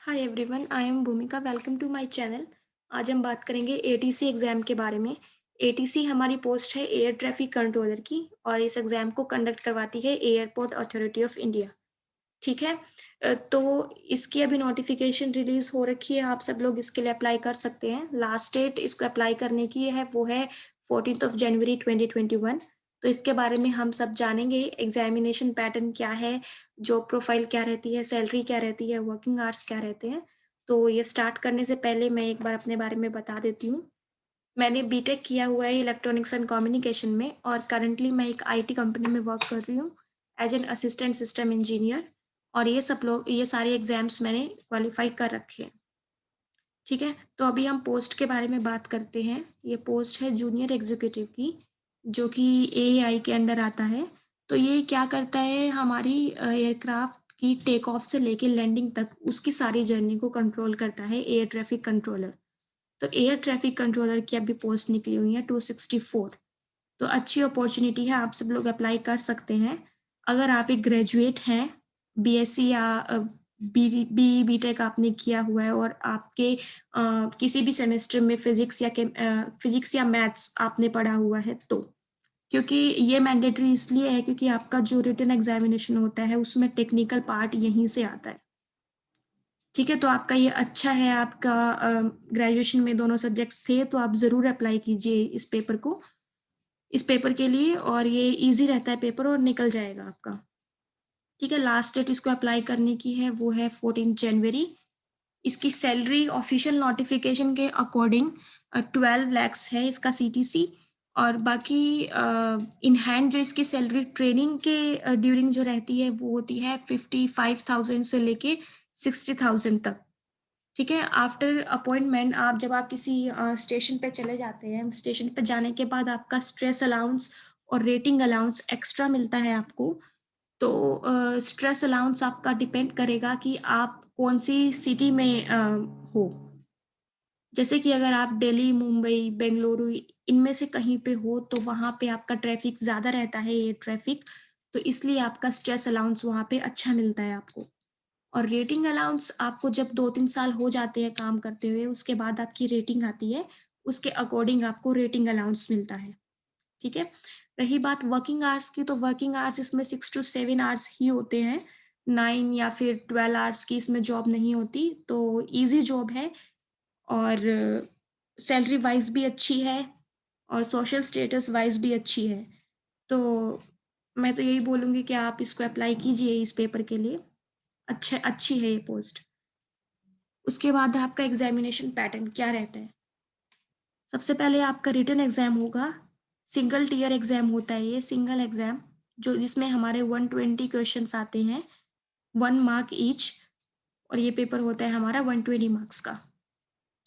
Hi everyone, I am Bhumika. Welcome to my channel. आज हम बात करेंगे एटीसी एग्ज़ाम के बारे में। एटीसी हमारी पोस्ट है एयर ट्रैफिक कंट्रोलर की और इस एग्ज़ाम को कंडक्ट करवाती है एयरपोर्ट अथॉरिटी ऑफ इंडिया। ठीक है। तो इसकी अभी नोटिफिकेशन रिलीज़ हो रखी है, आप सब लोग इसके लिए अप्लाई कर सकते हैं। लास्ट डेट इसको अप्लाई करने की है वो है 14th ऑफ जनवरी 2021। तो इसके बारे में हम सब जानेंगे, एग्ज़ामिनेशन पैटर्न क्या है, जॉब प्रोफाइल क्या रहती है, सैलरी क्या रहती है, वर्किंग आवर्स क्या रहते हैं। तो ये स्टार्ट करने से पहले मैं एक बार अपने बारे में बता देती हूँ। मैंने बीटेक किया हुआ है इलेक्ट्रॉनिक्स एंड कम्युनिकेशन में और करंटली मैं एक आईटी कंपनी में वर्क कर रही हूँ as an assistant system engineer. और ये सारे एग्जाम्स मैंने क्वालिफाई कर रखे हैं। ठीक है, तो अभी हम पोस्ट के बारे में बात करते हैं। ये पोस्ट है जूनियर एग्जीक्यूटिव की, जो कि एआई के अंडर आता है। तो ये क्या करता है, हमारी एयरक्राफ्ट की टेक ऑफ से लेके लैंडिंग तक उसकी सारी जर्नी को कंट्रोल करता है एयर ट्रैफिक कंट्रोलर। तो एयर ट्रैफिक कंट्रोलर की अभी पोस्ट निकली हुई है 264। तो अच्छी अपॉर्चुनिटी है, आप सब लोग अप्लाई कर सकते हैं। अगर आप एक ग्रेजुएट हैं, बीएससी या बीटेक आपने किया हुआ है और आपके किसी भी सेमेस्टर में फिजिक्स या मैथ्स आपने पढ़ा हुआ है तो। क्योंकि ये मैंडेटरी इसलिए है क्योंकि आपका जो रिटन एग्जामिनेशन होता है उसमें टेक्निकल पार्ट यहीं से आता है। ठीक है, तो आपका ये अच्छा है, आपका ग्रेजुएशन में दोनों सब्जेक्ट्स थे तो आप ज़रूर अप्लाई कीजिए इस पेपर के लिए, और ये ईज़ी रहता है पेपर और निकल जाएगा आपका। ठीक है, लास्ट डेट इसको अप्लाई करने की है वो है 14 जनवरी। इसकी सैलरी ऑफिशियल नोटिफिकेशन के अकॉर्डिंग 12 लैक्स है इसका सीटीसी। और बाकी इन हैंड जो इसकी सैलरी ट्रेनिंग के ड्यूरिंग जो रहती है वो होती है 55,000 से लेके 60,000 तक। ठीक है, आफ्टर अपॉइंटमेंट आप किसी स्टेशन पे चले जाते हैं, स्टेशन पे जाने के बाद आपका स्ट्रेस अलाउंस और रेटिंग अलाउंस एक्स्ट्रा मिलता है आपको। तो स्ट्रेस अलाउंस आपका डिपेंड करेगा कि आप कौन-सी सिटी में हो। जैसे कि अगर आप दिल्ली, मुंबई, बेंगलुरु इनमें से कहीं पे हो तो वहाँ पे आपका ट्रैफ़िक ज़्यादा रहता है, एयर ट्रैफ़िक, तो इसलिए आपका स्ट्रेस अलाउंस वहाँ पे अच्छा मिलता है आपको। और रेटिंग अलाउंस आपको जब 2-3 साल हो जाते हैं काम करते हुए, उसके बाद आपकी रेटिंग आती है, उसके अकॉर्डिंग आपको रेटिंग अलाउंस मिलता है। ठीक है? रही बात वर्किंग आवर्स की, तो वर्किंग आवर्स इसमें 6 टू 7 आवर्स ही होते हैं, 9 या फिर 12 आवर्स की इसमें जॉब नहीं होती, तो ईज़ी जॉब है। और सैलरी वाइज़ भी अच्छी है और सोशल स्टेटस वाइज़ भी अच्छी है। तो मैं तो यही बोलूँगी कि आप इसको अप्लाई कीजिए इस पेपर के लिए, अच्छी है ये पोस्ट। उसके बाद आपका एग्ज़ामिनेशन पैटर्न क्या रहता है? सबसे पहले आपका रिटन एग्ज़ाम होगा, सिंगल टियर एग्ज़ाम होता है ये, सिंगल एग्ज़ाम, जो जिसमें हमारे 120 क्वेश्चन्स आते हैं, 1 मार्क ईच, और ये पेपर होता है हमारा 120 मार्क्स का।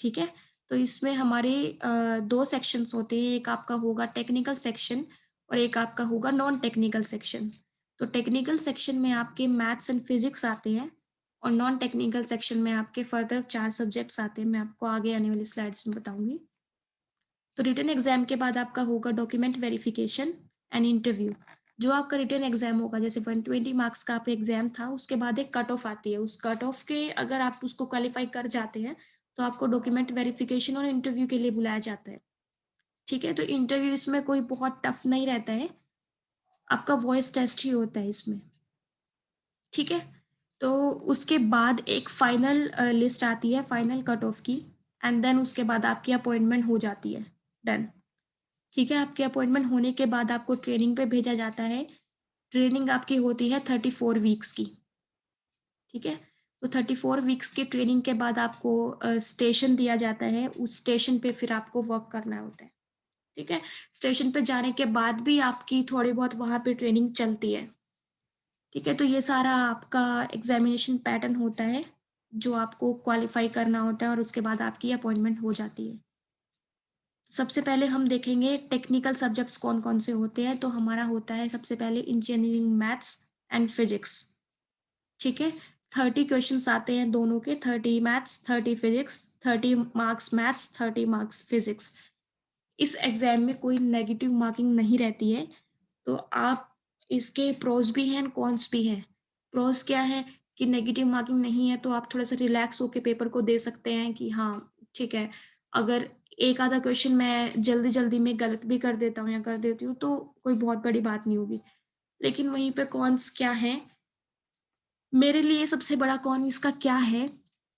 ठीक है? तो इसमें हमारे 2 सेक्शंस होते हैं, एक आपका होगा टेक्निकल सेक्शन और एक आपका होगा नॉन टेक्निकल सेक्शन। तो टेक्निकल सेक्शन में आपके मैथ्स एंड फिज़िक्स आते हैं और नॉन टेक्निकल सेक्शन में आपके फर्दर 4 सब्जेक्ट्स आते हैं, मैं आपको आगे आने वाली स्लाइड्स में बताऊँगी। तो रिटन एग्ज़ाम के बाद आपका होगा डॉक्यूमेंट वेरिफ़िकेशन एंड इंटरव्यू। जो आपका रिटन एग्ज़ाम होगा, जैसे 120 मार्क्स का आपका एग्ज़ाम था, उसके बाद एक कट ऑफ आती है। उस कट ऑफ के अगर आप उसको क्वालीफाई कर जाते हैं, तो आपको डॉक्यूमेंट वेरिफ़िकेशन और इंटरव्यू के लिए बुलाया जाता है। ठीक है? तो इंटरव्यू इसमें कोई बहुत टफ नहीं रहता है, आपका वॉइस टेस्ट ही होता है इसमें। ठीक है? तो उसके बाद एक फाइनल लिस्ट आती है, फाइनल कट ऑफ की, एंड देन उसके बाद आपकी अपॉइंटमेंट हो जाती है, डन। ठीक है, आपकी अपॉइंटमेंट होने के बाद आपको ट्रेनिंग पे भेजा जाता है। ट्रेनिंग आपकी होती है 34 वीक्स की। ठीक है? तो 34 वीक्स की ट्रेनिंग के बाद आपको स्टेशन दिया जाता है, उस स्टेशन पे फिर आपको वर्क करना होता है। ठीक है? स्टेशन पे जाने के बाद भी आपकी थोड़ी बहुत वहाँ पे ट्रेनिंग चलती है। ठीक है? तो ये सारा आपका एग्ज़ामिनेशन पैटर्न होता है, जो आपको क्वालीफाई करना होता है और उसके बाद आपकी अपॉइंटमेंट हो जाती है। सबसे पहले हम देखेंगे टेक्निकल सब्जेक्ट्स कौन-कौन से होते हैं, तो हमारा होता है सबसे पहले इंजीनियरिंग मैथ्स एंड फिज़िक्स। ठीक है? 30 क्वेश्चन्स आते हैं दोनों के, 30 maths, 30 physics, 30 marks maths, 30 marks physics. इस एग्ज़ाम में कोई नेगेटिव मार्किंग नहीं रहती है, तो आप इसके प्रोस भी हैं, कॉन्स भी हैं। प्रोस क्या है कि नेगेटिव मार्किंग नहीं है, तो आप थोड़ा-सा रिलैक्स होके पेपर को दे सकते हैं कि हाँ, ठीक है, अगर एक आधा क्वेश्चन मैं जल्दी-जल्दी में गलत भी कर देता हूँ या कर देती हूँ, तो कोई बहुत बड़ी बात नहीं होगी। लेकिन वहीं पे कॉन्स क्या हैं, मेरे लिए सबसे बड़ा कॉन इसका क्या है,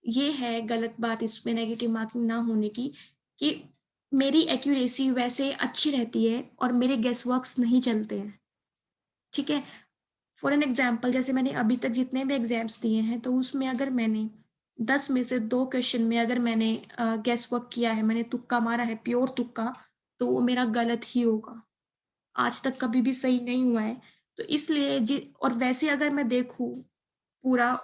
ये है गलत बात इसमें नेगेटिव मार्किंग ना होने की, कि मेरी एक्यूरेसी वैसे अच्छी रहती है और मेरे गेस वर्क्स नहीं चलते हैं, ठीक है? फॉर एन एग्ज़ाम्पल, जैसे मैंने अभी तक जितने भी एग्ज़ाम्स दिए हैं, तो उसमें अगर मैंने 10 में से 2 क्वेश्चन में अगर मैंने गेस वर्क किया है, मैंने तुक्का मारा है, प्योर तुक्का, तो वो मेरा गलत ही होगा। आज तक कभी भी सही नहीं हुआ है। तो इसलिए जी, और वैसे अगर मैं देखूँ पूरा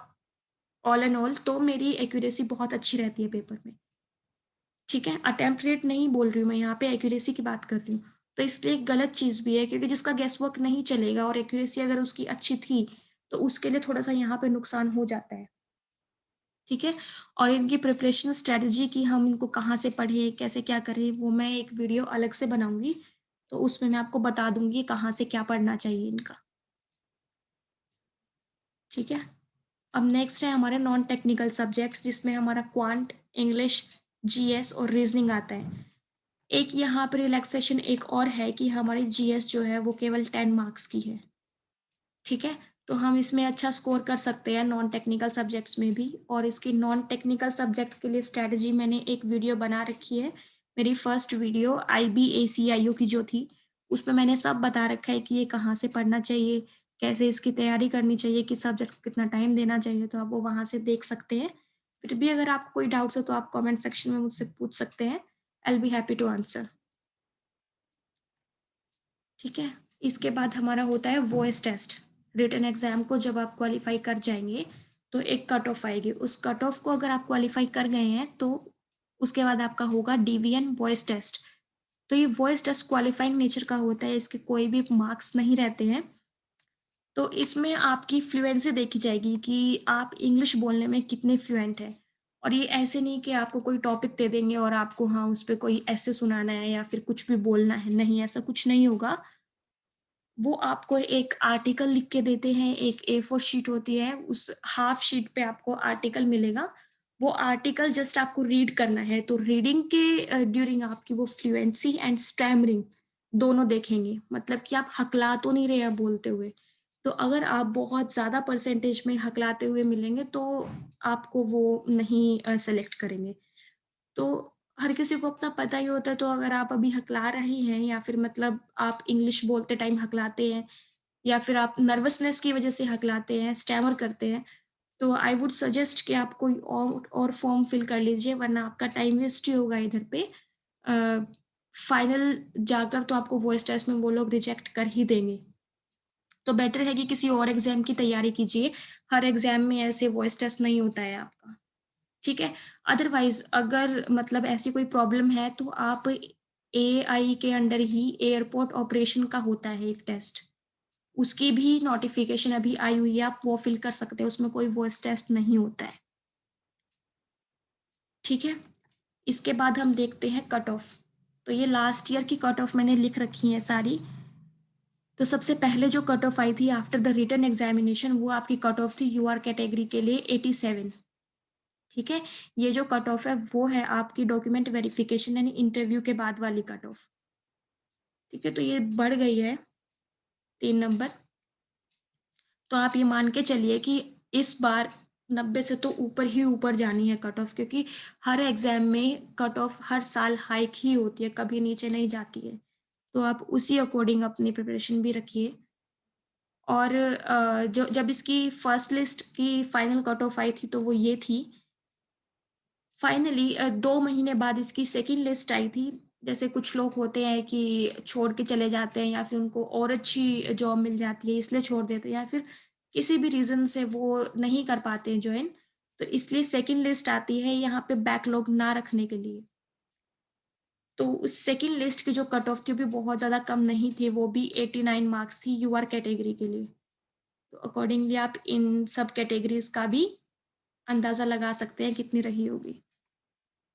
ऑल एन ऑल, तो मेरी एक्यूरेसी बहुत अच्छी रहती है पेपर में, ठीक है? अटेम्प्ट रेट नहीं बोल रही हूँ मैं, यहाँ पे एक्यूरेसी की बात कर रही हूँ। तो इसलिए एक गलत चीज़ भी है, क्योंकि जिसका गेस वर्क नहीं चलेगा और एक्यूरेसी अगर उसकी अच्छी थी, तो उसके लिए थोड़ा-सा यहाँ पे नुकसान हो जाता है, ठीक है? और इनकी प्रिपरेशन स्ट्रैटेजी कि हम इनको कहाँ से पढ़ें, कैसे क्या करें, वो मैं एक वीडियो अलग से बनाऊँगी। तो उसमें मैं आपको बता दूँगी कहाँ से क्या पढ़ना चाहिए इनका, ठीक है? अब नेक्स्ट है हमारे नॉन टेक्निकल सब्जेक्ट्स, जिसमें हमारा क्वांट, इंग्लिश, जीएस और रीज़निंग आता है। एक यहाँ पे रिलैक्सेशन एक और है कि हमारी जीएस जो है वो केवल 10 मार्क्स की है, ठीक है? तो हम इसमें अच्छा स्कोर कर सकते हैं नॉन टेक्निकल सब्जेक्ट्स में भी, और इसकी नॉन टेक्निकल सब्जेक्ट के लिए स्ट्रैटेजी मैंने एक वीडियो बना रखी है। मेरी फर्स्ट वीडियो आईबीएसीआईओ की जो थी, उसमें मैंने सब बता रखा है कि ये कहाँ से पढ़ना चाहिए, कैसे इसकी तैयारी करनी चाहिए, किस सब्जेक्ट को कितना टाइम देना चाहिए, तो आप वो वहाँ से देख सकते हैं। फिर भी अगर आपको कोई डाउट्स हो तो आप कमेंट सेक्शन में मुझसे पूछ सकते हैं। I will be happy to answer. ठीक है? इसके बाद हमारा होता है वॉइस टेस्ट। रिटन एग्ज़ाम को जब आप क्वालीफ़ाई कर जाएँगे, तो एक कट ऑफ आएगी। उस कट ऑफ को अगर आप क्वालीफ़ाई कर गए हैं, तो उसके बाद आपका होगा डीवीएन वॉइस टेस्ट। तो ये वॉइस टेस्ट क्वालीफ़ाइंग नेचर का होता है, इसके कोई भी मार्क्स नहीं रहते हैं। तो इसमें आपकी फ्लुएंसी देखी जाएगी कि आप इंग्लिश बोलने में कितने फ्लुएंट हैं। और ये ऐसे नहीं कि आपको कोई टॉपिक दे देंगे और आपको हाँ, उस पे कोई एसे सुनाना है या फिर कुछ भी बोलना है, नहीं, ऐसा कुछ नहीं होगा। वो आपको एक आर्टिकल लिख के देते हैं, एक ए4 शीट होती है, उस हाफ शीट पे आपको आर्टिकल मिलेगा। वो आर्टिकल जस्ट आपको रीड करना है, तो रीडिंग के ड्यूरिंग आपकी वो फ्लुएंसी एंड स्टैमरिंग दोनों देखेंगे। मतलब कि आप हकला तो नहीं रहे हैं बोलते हुए। तो अगर आप बहुत ज़्यादा परसेंटेज में हकलाते हुए मिलेंगे, तो आपको वो नहीं सेलेक्ट करेंगे। तो हर किसी को अपना पता ही होता है, तो अगर आप अभी हकला रहे हैं या फिर मतलब आप इंग्लिश बोलते टाइम हकलाते हैं या फिर आप नर्वसनेस की वजह से हकलाते हैं, स्टैमर करते हैं, तो आई वुड सजेस्ट कि आप कोई और फॉर्म फिल कर लीजिए, वरना आपका टाइम वेस्ट ही होगा इधर पे। फाइनल जाकर तो आपको वॉइस टेस्ट में वो लोग रिजेक्ट कर ही देंगे। तो बेटर है कि किसी और एग्ज़ाम की तैयारी कीजिए। हर एग्ज़ाम में ऐसे वॉइस टेस्ट नहीं होता है आपका। ठीक है? अदरवाइज़ अगर मतलब ऐसी कोई प्रॉब्लम है, तो आप एआई के अंडर ही एयरपोर्ट ऑपरेशन का होता है एक टेस्ट। उसकी भी नोटिफ़िकेशन अभी आई हुई है, आप वो फ़िल कर सकते हैं, उसमें कोई वॉइस टेस्ट नहीं होता है। ठीक है? इसके बाद हम देखते हैं कट ऑफ। तो ये लास्ट ईयर की कट ऑफ मैंने लिख रखी हैं सारी। तो सबसे पहले जो कट ऑफ आई थी आफ्टर द रिटन एग्ज़ामिनेशन, वो आपकी कट ऑफ थी यूआर कैटेगरी के लिए 87। ठीक है? ये जो कट ऑफ है वो है आपकी डॉक्यूमेंट वेरिफिकेशन यानी इंटरव्यू के बाद वाली कट ऑफ। ठीक है? तो ये बढ़ गई है 3 नंबर। तो आप ये मान के चलिए कि इस बार 90 से तो ऊपर ही ऊपर जानी है कट ऑफ, क्योंकि हर एग्ज़ाम में कट ऑफ हर साल हाइक ही होती है, कभी नीचे नहीं जाती है। तो आप उसी अकॉर्डिंग अपनी प्रिपरेशन भी रखिए। और जो जब इसकी फर्स्ट लिस्ट की फाइनल कट ऑफ आई थी, तो वो ये थी। फाइनली 2 महीने बाद इसकी सेकंड लिस्ट आई थी। जैसे कुछ लोग होते हैं कि छोड़ के चले जाते हैं या फिर उनको और अच्छी जॉब मिल जाती है इसलिए छोड़ देते हैं, या फिर किसी भी रीज़न से वो नहीं कर पाते हैं जॉइन। तो इसलिए सेकंड लिस्ट आती है यहाँ पे बैकलॉग ना रखने के लिए। तो उस सेकंड लिस्ट की जो कट ऑफ थी वो भी बहुत ज़्यादा कम नहीं थी, वो भी 89 मार्क्स थी यूआर कैटेगरी के लिए। तो अकॉर्डिंगली आप इन सब कैटेगरीज़ का भी अंदाज़ा लगा सकते हैं कितनी रही होगी।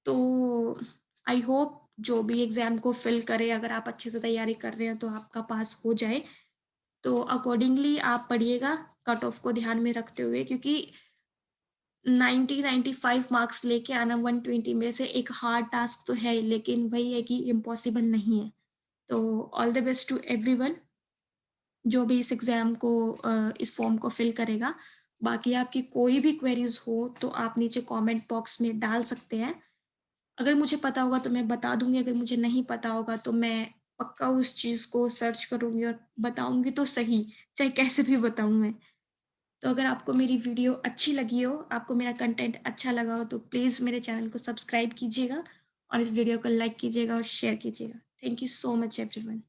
तो आई होप जो भी एग्ज़ाम को फ़िल करे, अगर आप अच्छे से तैयारी कर रहे हैं तो आपका पास हो जाए। तो अकॉर्डिंगली आप पढ़िएगा, कट ऑफ को ध्यान में रखते हुए, क्योंकि 90-95 मार्क्स लेके आना 120 में से एक हार्ड टास्क तो है, लेकिन वही है कि इम्पॉसिबल नहीं है। तो all the best to everyone जो भी इस एग्ज़ाम को इस फॉर्म को फिल करेगा। बाकी आपकी कोई भी क्वेरीज़ हो तो आप नीचे कमेंट बॉक्स में डाल सकते हैं। अगर मुझे पता होगा तो मैं बता दूँगी, अगर मुझे नहीं पता होगा तो मैं पक्का उस चीज़ को सर्च करूँगी और बताऊँगी तो सही, चाहे कैसे भी बताऊँ मैं। तो अगर आपको मेरी वीडियो अच्छी लगी हो, आपको मेरा कंटेंट अच्छा लगा हो तो प्लीज़ मेरे चैनल को सब्सक्राइब कीजिएगा और इस वीडियो को लाइक कीजिएगा और शेयर कीजिएगा। Thank you so much everyone.